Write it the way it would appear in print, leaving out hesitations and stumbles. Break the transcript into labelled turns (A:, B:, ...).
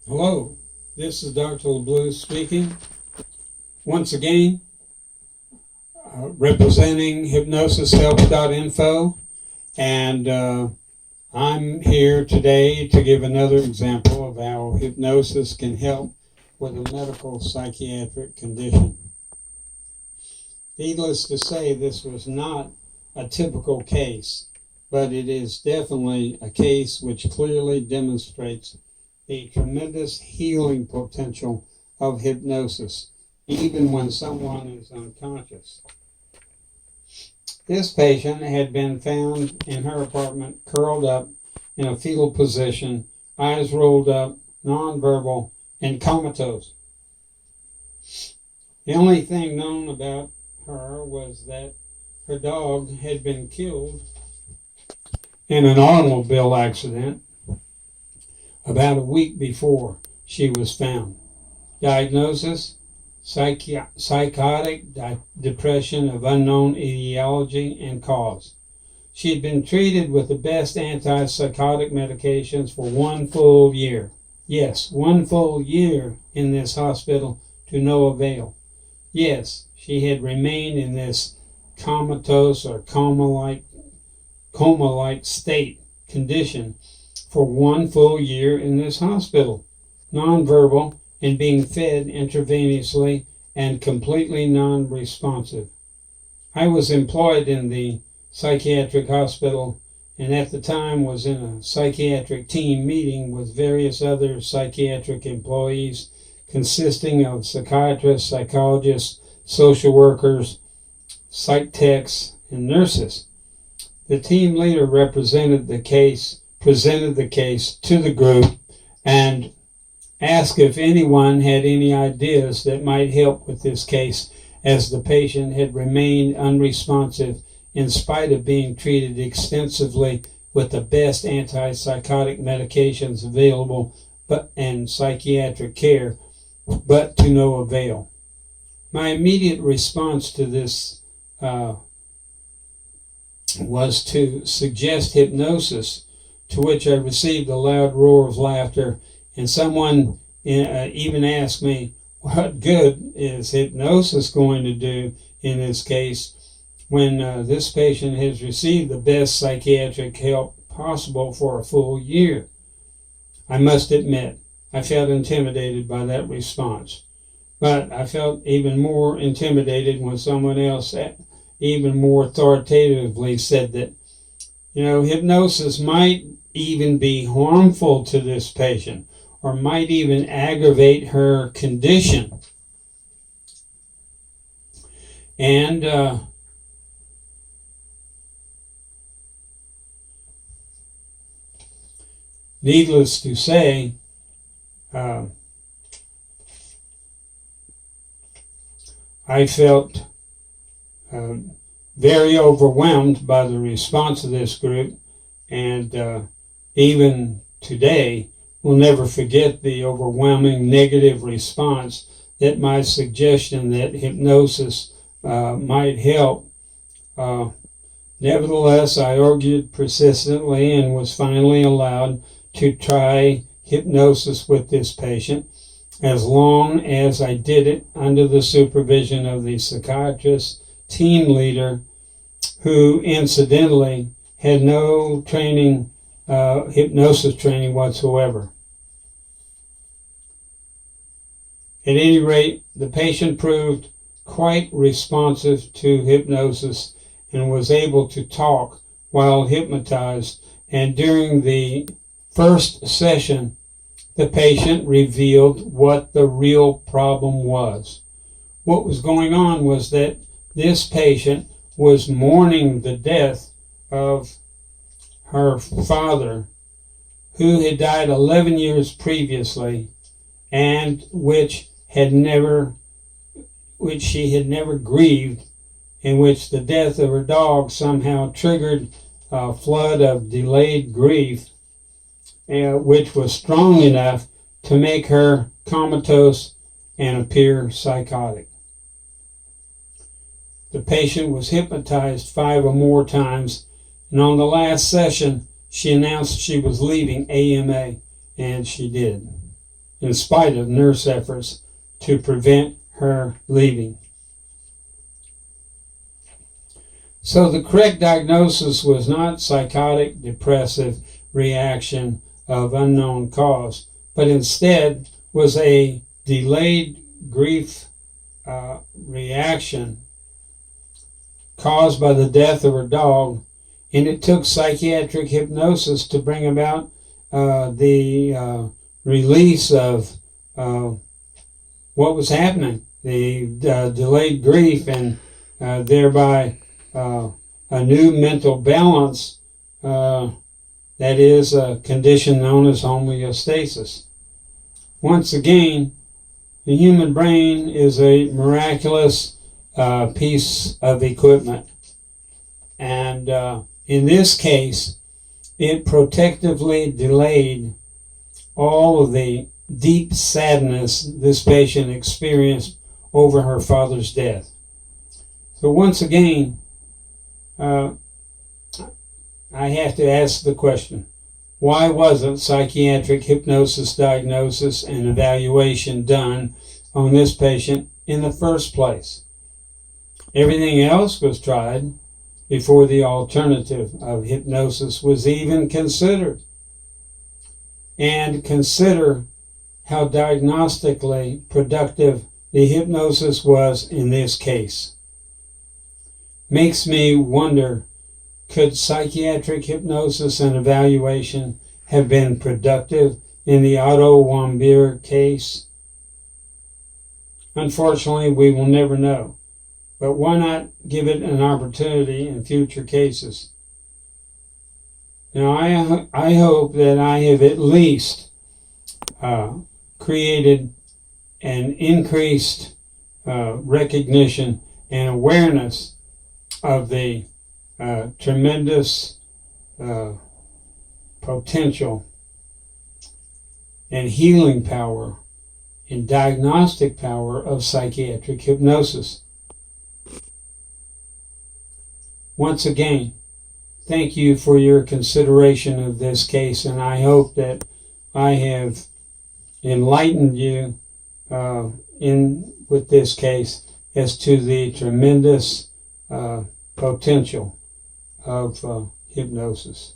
A: Hello, this is Dr. LeBlue speaking. Once again, representing hypnosishelps.info, and I'm here today to give another example of how hypnosis can help with a medical psychiatric condition. Needless to say, this was not a typical case, but it is definitely a case which clearly demonstrates the tremendous healing potential of hypnosis, even when someone is unconscious. This patient had been found in her apartment curled up in a fetal position, eyes rolled up, nonverbal, and comatose. The only thing known about her was that her dog had been killed in an automobile accident about a week before she was found. Diagnosis: psychotic depression of unknown etiology and cause. She had been treated with the best antipsychotic medications for 1 full year. Yes, 1 full year in this hospital to no avail. Yes, she had remained in this comatose or coma-like state condition for 1 full year in this hospital, nonverbal and being fed intravenously and completely non-responsive. I was employed in the psychiatric hospital and at the time was in a psychiatric team meeting with various other psychiatric employees consisting of psychiatrists, psychologists, social workers, psych techs, and nurses. The team leader presented the case to the group and asked if anyone had any ideas that might help with this case, as the patient had remained unresponsive in spite of being treated extensively with the best antipsychotic medications available and psychiatric care, but to no avail. My immediate response to this was to suggest hypnosis, to which I received a loud roar of laughter, and someone even asked me, what good is hypnosis going to do in this case when this patient has received the best psychiatric help possible for a full year? I must admit, I felt intimidated by that response. But I felt even more intimidated when someone else even more authoritatively said that, hypnosis might even be harmful to this patient or might even aggravate her condition. And needless to say, I felt very overwhelmed by the response of this group, and even today will never forget the overwhelming negative response that my suggestion that hypnosis might help. Nevertheless, I argued persistently and was finally allowed to try hypnosis with this patient, as long as I did it under the supervision of the psychiatrist team leader, who incidentally had no training, hypnosis training whatsoever. At any rate, the patient proved quite responsive to hypnosis and was able to talk while hypnotized, and during the first session, the patient revealed what the real problem was. What was going on was that this patient was mourning the death of her father, who had died 11 years previously, and which she had never grieved, in which the death of her dog somehow triggered a flood of delayed grief, which was strong enough to make her comatose and appear psychotic. The patient was hypnotized 5 or more times, and on the last session, she announced she was leaving AMA, and she did. in spite of nurse efforts to prevent her leaving. So the correct diagnosis was not psychotic depressive reaction of unknown cause, but instead was a delayed grief reaction caused by the death of her dog, and it took psychiatric hypnosis to bring about the release of what was happening, the delayed grief, and thereby a new mental balance, that is a condition known as homeostasis. Once again, the human brain is a miraculous piece of equipment. And in this case, it protectively delayed all of the deep sadness this patient experienced over her father's death. So once again, I have to ask the question, why wasn't psychiatric hypnosis diagnosis and evaluation done on this patient in the first place? Everything else was tried before the alternative of hypnosis was even considered. And consider how diagnostically productive the hypnosis was in this case. Makes me wonder, could psychiatric hypnosis and evaluation have been productive in the Otto Warmbier case? Unfortunately, we will never know. But why not give it an opportunity in future cases? Now, I hope that I have at least created an increased recognition and awareness of the tremendous potential and healing power and diagnostic power of psychiatric hypnosis. Once again, thank you for your consideration of this case, and I hope that I have enlightened you with this case as to the tremendous potential of hypnosis.